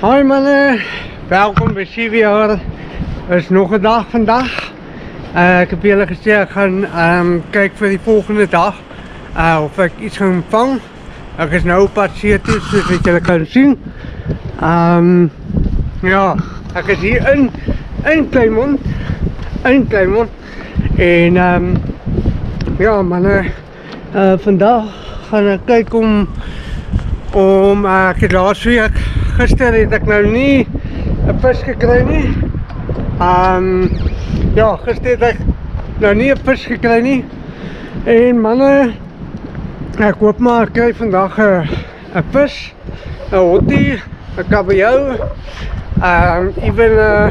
Hoi mannen, welkom bij CWR. Het is nog een dag vandaag. Ik heb jullie gezegd, ik ga kijken voor die volgende dag of ik iets ga vangen. Ik is nou passeerd, dus dat jullie kunnen zien. Ja, ik is hier in Kleinmond. En ja mannen, vandaag ga ik kijken om ik het laatste week. Gisteren heb ik nou niet een vis gekregen. Ja, gisteren heb ik nou niet een vis gekregen. En mannen, ik hoop maar ik krijg vandaag een vis, een hottie, een kabeljauw, even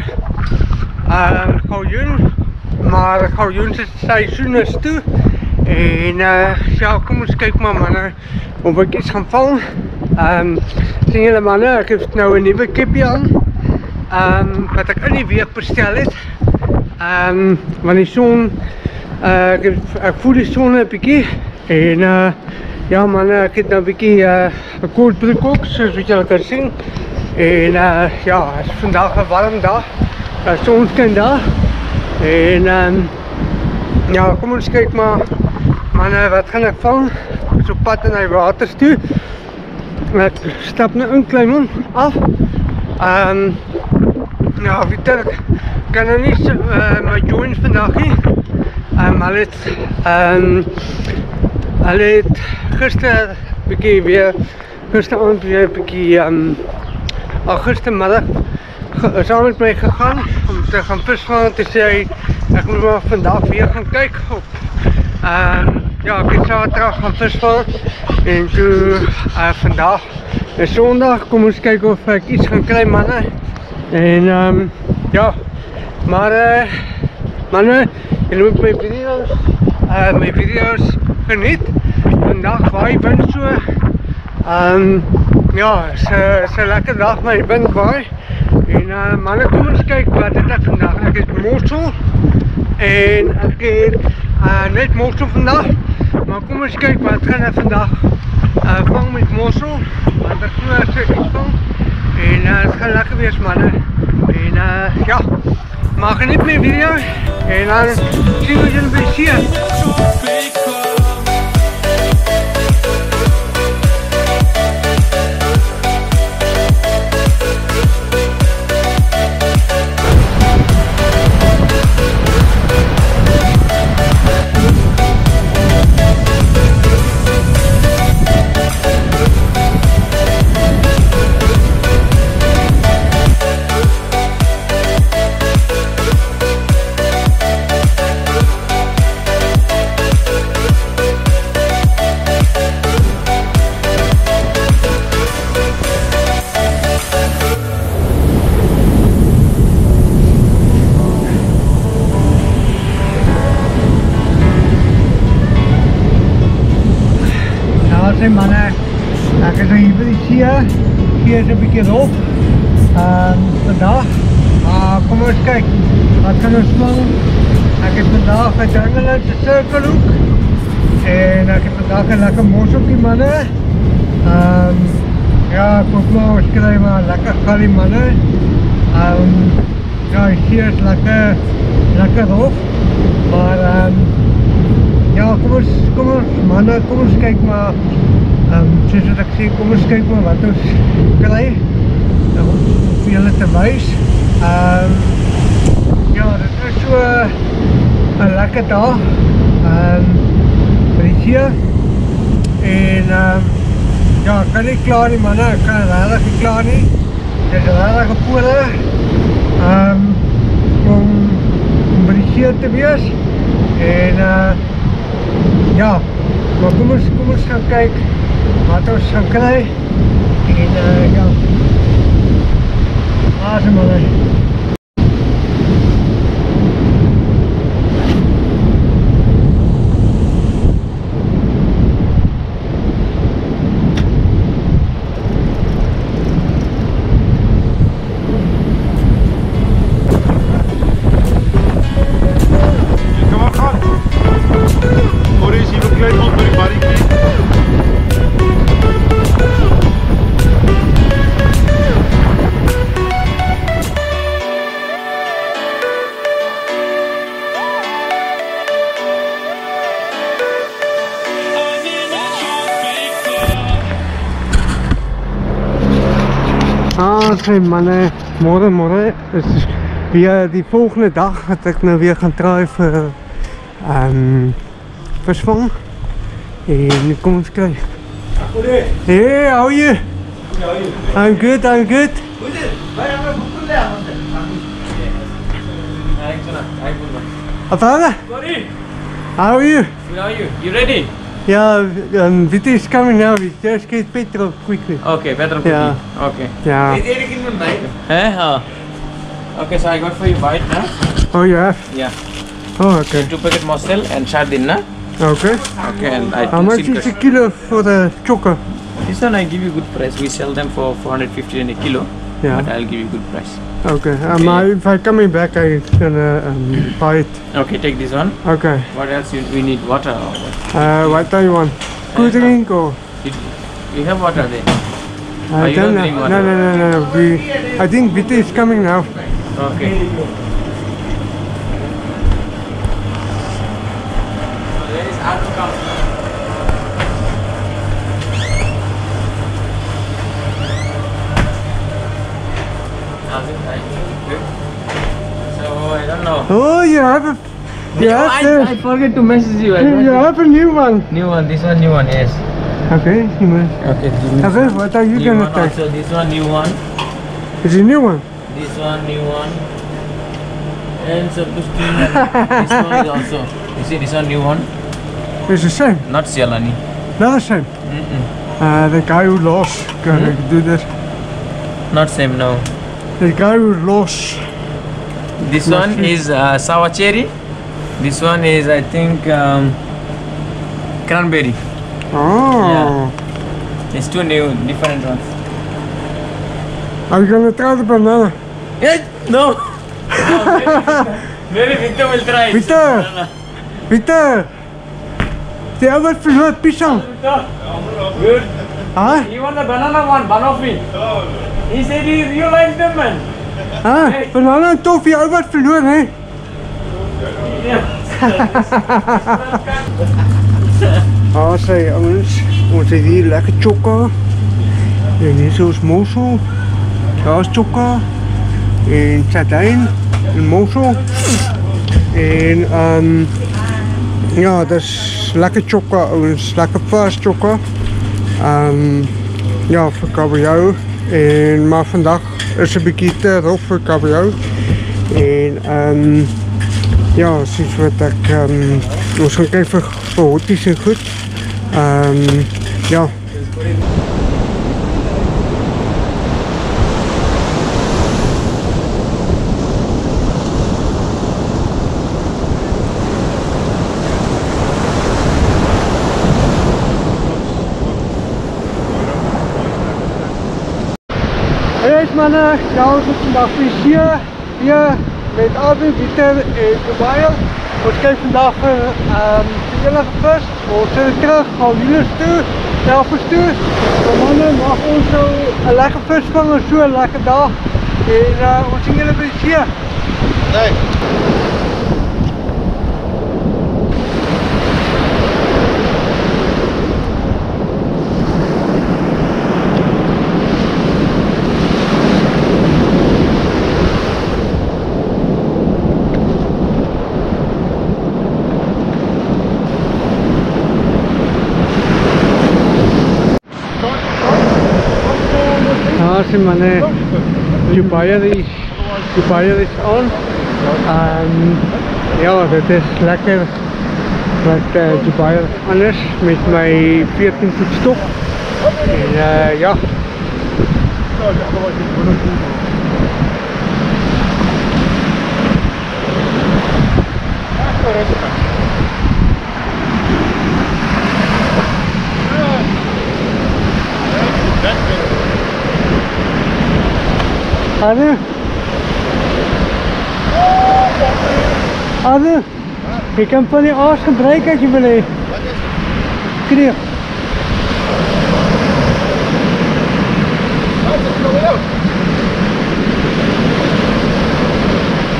een galjoen. Maar de galjoenseizoen is toe. En ja, kom eens kijken maar mannen, of ik iets ga vangen. Zien jullie mannen, ik heb nou een nieuwe kipje aan. Wat ik in die week besteld heb. Want die zon, ik voel die zon een beetje. En ja mannen, ik heb nou een beetje een koolbroek ook, zoals wat jullie kunnen zien. En ja, het is vandaag een warm dag. De zon schijnt daar. En ja, kom eens kijken maar. Mannen, wat ga ik vangen? Ik is op pad naar het water toe. Ik stap naar een Kleinmond af. Ja, weet ik kan er niet met joins vandaag hier. Maar hij heeft gisteren gisteravond weer een beetje gistermiddag samen met mij gegaan om te gaan vissen. Te zeggen, ik moet maar vandaag weer gaan kijken op. Ja, ik heb zaterdag gaan vissen en toen vandaag is zondag. Kom eens kijken of ik iets ga krijgen mannen. En ja, maar mannen, jullie moeten mijn video's genieten. Vandaag waai wind zo. Ja, het is een lekker dag met die wind waai. En mannen, kom eens kijken wat dit is vandaag. Ik heb mossel en ik heb net mossel vandaag. Maar kom eens kijken wat gaan we vandaag vangen met mossel. Want dat is zo iets van. En het gaat lekker wees mannen. En ja, maar geniet mijn video. En dan zien we jullie bij hier. Mannen, ik is hier bij de hier is een beetje op vandaag. Kom maar eens kijken, wat gaan we vangen? Ik heb vandaag uiteindelijk de cirkelhoek en ik heb vandaag een lekker mosseltje mannen. Ja, ik hoop maar eens krijgen maar lekker galie mannen. Ja, hier is lekker op, maar ja, kom eens mannen, kom eens kijken maar. Zoals ik zie, kom eens kijken maar wat ons krijgen. Om jullie te wijzen. Ja, dit is zo een lekker dag. Dit hier. En ja, ik kan niet klaar nie mannen, ik kan redelijk niet klaar nie. Het is redelijk gepoelig om by die hier te wees. En ja, maar kom eens gaan kijken wat ons gaan krijgen. En ja, laat maar. Sê manne, môre is weer die volgende dag dat ek nou weer gaan try vir visvang. En kom ons kyk. Hey, how are you? I'm good, I'm good. Afara? How are you? Good, how are you? You ready? Yeah, Viti is coming now. We just get petrol quickly. Okay, better quickly. Yeah. Okay. Yeah. Okay, so I got for you bite, na? Oh, you have? Yeah. Oh, okay. 2 packet muscle and sardine, na? Okay. Okay, and I How took much is silkers. a kilo for the choker? This one I give you good price. We sell them for 450 in a kilo. Yeah. But I'll give you good price. Okay. If I coming back, I'm gonna buy it. Okay, take this one. Okay. What else we need? Water or what? What do you want? Cool drink or? We have water there. I you don't don't know. drink No, water? no. I think Viti is coming now. Okay. Where is Atu come? So I don't know. Oh, you have a. I forget to message you. You have a new one. New one. This one new one. Yes. Okay. You must. Okay. Give me Okay. What are you new gonna one take? also. This one new one. It's a new one. This one new one. And supposed to this one is also. You see this one new one. It's the same. Not Sialani. Not the same. The guy who lost gonna do this. Not same now. The guy who lost. This one is sour cherry. This one is I think cranberry. Oh. It's two new different ones. Are you gonna try the banana? No. Maybe Victor will try. Victor! Victor! Die ou wat verloor pisang. Good. Huh? He want the banana one, banoffee. He said you like them, man. Huh? Banana en toffee, ou wat verloor, hè? Sê ouens, ons het hier lekker chokka. En hier is ons mossel. Daar is chokka. En sardijn. En mossel. En ja, dat is lekker chokka ouens. Lekker vars chokka. Ja, vir kabeljou. Maar vandag is 'n bietjie te rof vir kabeljou. En ja, soos wat ek ons gaan kyk vir hotties en goed. Ja. Hey manne, ja, ons is vandag hier met Abu, Pieter en Tobias. Ons kyk vandag vir die enige vis. Ons sit terug, gaan Julius toe, Elfers toe. Maar manne, mag ons so 'n lekker vis vang en so 'n lekker dag. En ons sien julle by die see. Nee. Ja, sien manne, Tobias is on. Ja, dit is lekker wat Tobias anders met my 14 voet stok. En ja. Adu, je kan van die aas gebruiken als je wil. Wat is het? Kreeg. Wat is het nou jou?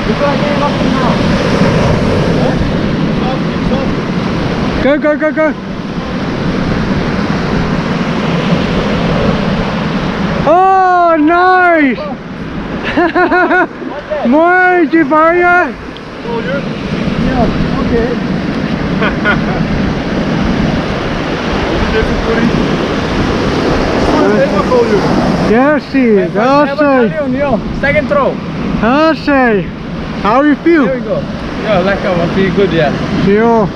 Hoe kan je wachten nou? Go. Oh, nice! Mooi, Jibaya. Yeah, okay. Yes, see, that's it. Second throw. That's it. How do you feel? There we go. Yeah, like I'm feeling good, yeah. Yo,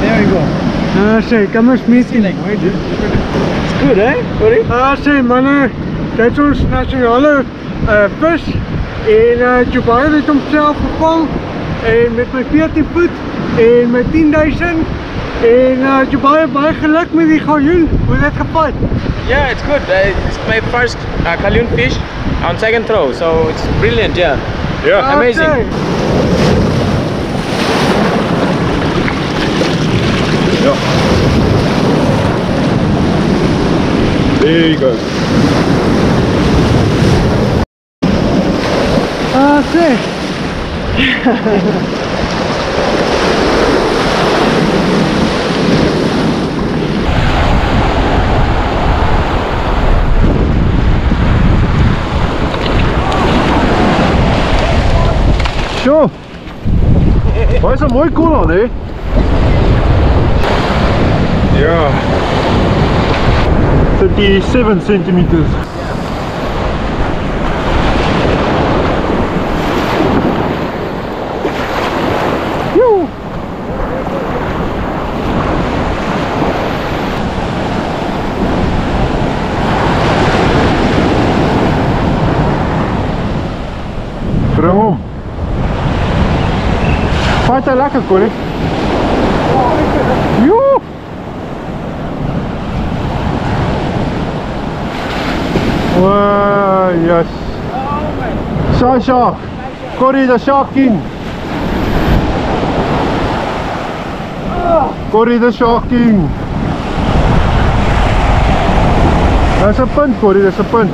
There we go. that's it. Kom eens meeting. It's good, eh? Sorry? That's it, mannen. Dit is ons nationale vis. En Jibaya heeft homself gevangen. En met mijn 14 voet. En met 10.000. En Jibaya baie geluk met die galjoen. Hoe het gevat? Yeah, it's good. It's my first Kalyoon fish on second throw, so it's brilliant, yeah. Yeah. Amazing. Okay. Yeah. There you go. That's it. Sure. Waar is een mooi kool aan, hè? Ja. 37 centimeters. Joe. Bring hom. Vat hy lekker, Corrie? Joe! Oh, yes. Shy shark. Corrie, the shark king. Corrie, the shark king. That's a punt, Corrie, that's a punt.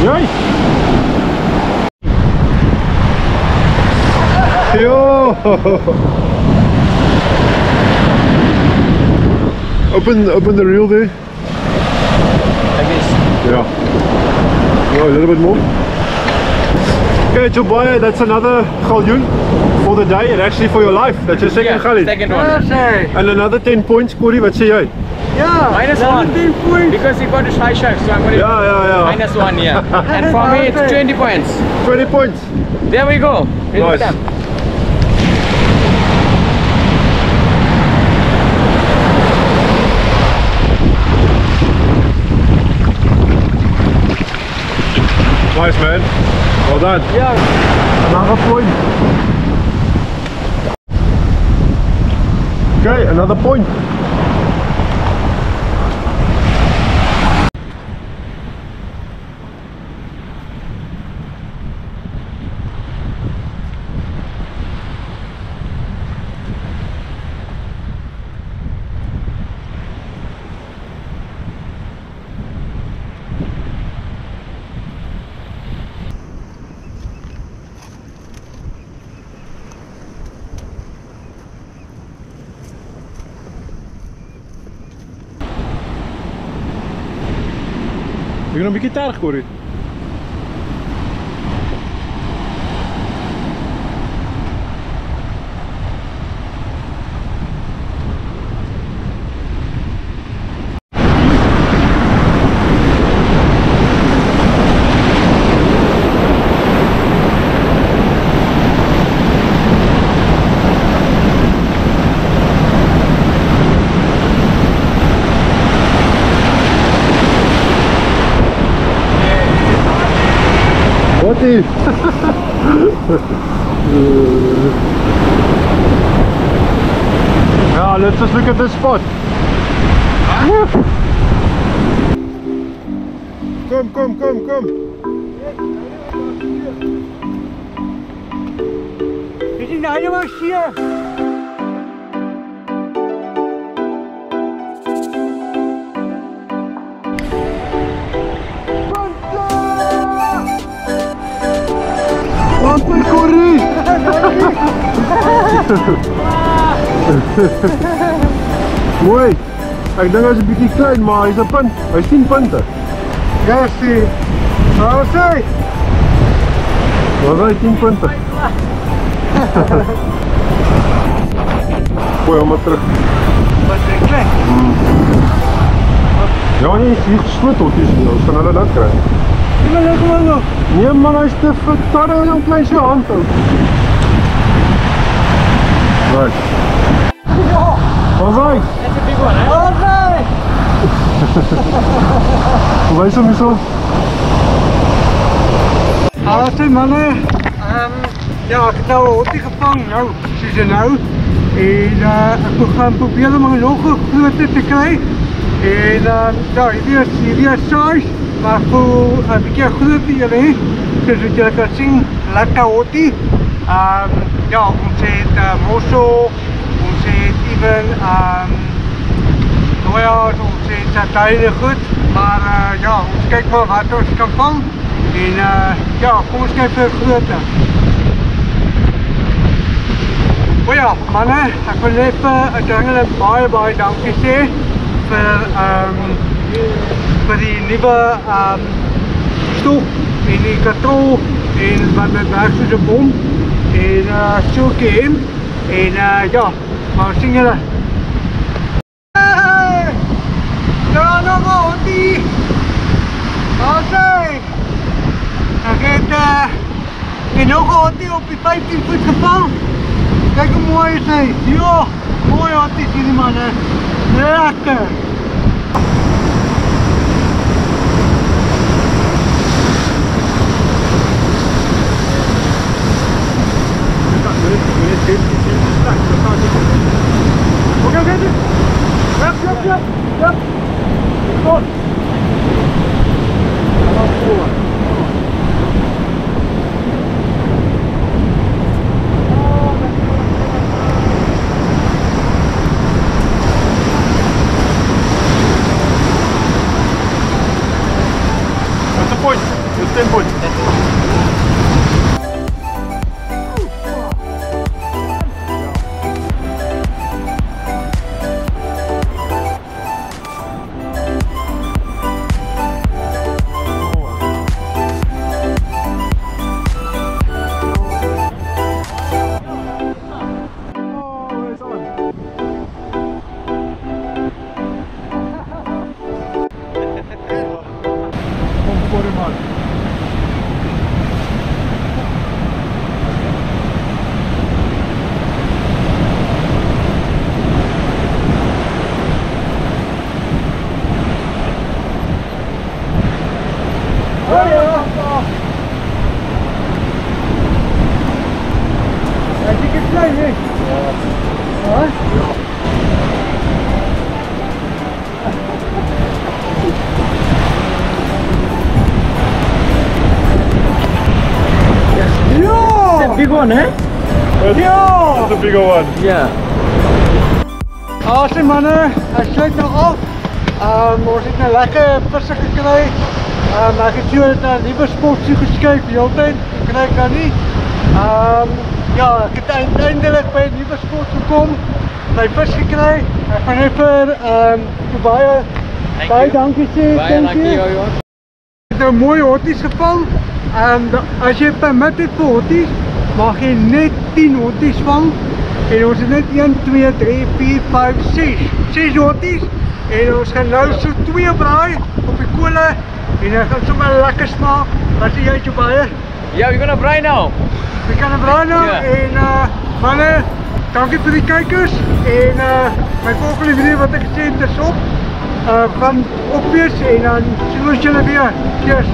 Yay! Yo! Open the reel there. Like this. Yeah. Oh, a little bit more. Okay, Jibaya, that's another galjoen for the day and actually for your life. That's your second galjoen. Second one. That's it. And another 10 points, Corrie, wat sê jy? Yeah. Minus one. 17 points. Because he got a shy shark, so I'm going to Yeah. minus one, yeah. And for me, it's 20 points. 20 points. There we go. Nice. Nice, man. Well done. Yeah. Another point. Okay, another point. Jy gaan 'n bietjie terug, Corrie. What is? Now let's just look at this spot. Come. Is he nou Hij was hier. Wat een Corrie! Mooi! Ik denk hij is een beetje klein, maar hij is een punt. Hij is 10 punten. Ja, zie. Wat zei? Wat was hij? 10 punten. Gooi hem maar terug. Wat is het klein? Ja, nee, hier gesplitst wordt dus niet. We gaan hulle dat krijgen. Ja, dat gewoon nog. Nee man, hij is te vet. Daar heb je een klein zo hand ook. Right. Wat was hij? That's a big one, eh? Wat zei? Hoe wijs hem zo? Alright mannen, ja, ik heb nou een hottie gevangen, nou, zie ze nou. En ik gaan proberen om nog groter te krijgen. En ja, hier is size, maar voor een beetje groter jullie, zoals jullie kan zien, lekker hottie. Ja, ons heeft mossel, ons heeft even nooiaard, ons heeft satijnen goed. Maar ja, ons kijkt maar wat ons kan vangen. En ja, kom eens kijken groter. Oh ja, mannen, ik wil even uiteindelijk baie dankie sê vir die nieuwe stof en die katrol en wat het werk soos 'n bom en so game en ja, maar sien julle. Hey! Daar nog 'n hondie. Waar is hy? Ek het nog 'n hondie op die 15 voet gevang. Kijk hoe mooi is hy. Ja, mooi hondie hierdie manne. Lekker. Okay, get it. Yep. Goed. That's a point. It's 10 points. Big one, eh? That's a bigger one. Yeah. Awesome mannen, hij sluit nou af. Ons het nou lekker vissen gekry. Ek het so 'n nuwe spot geskuif die hele tyd. Ek kry kan nie. Ja, ek het uiteindelik by 'n nuwe spot gekom. My vis gekry. Ek gaan net vir baie dankie sê. Baie dankie Johan. Ek het nou mooi hotties gevang. As jy permit het vir hotties, mag jy net 10 hotties vang. En ons het net 1, 2, 3, 4, 5, 6 hotties. En ons gaan nou so 2 braai op die kolle. En dan gaan sommer lekker smaak. Wat sê jy baie? Yeah, we're gonna fry now. We gaan braai nou. Ja. En manne, dankie vir die kykers. En my volgende video wat ek gesê het is op. Van opwees en dan sien ons julle weer. Cheers.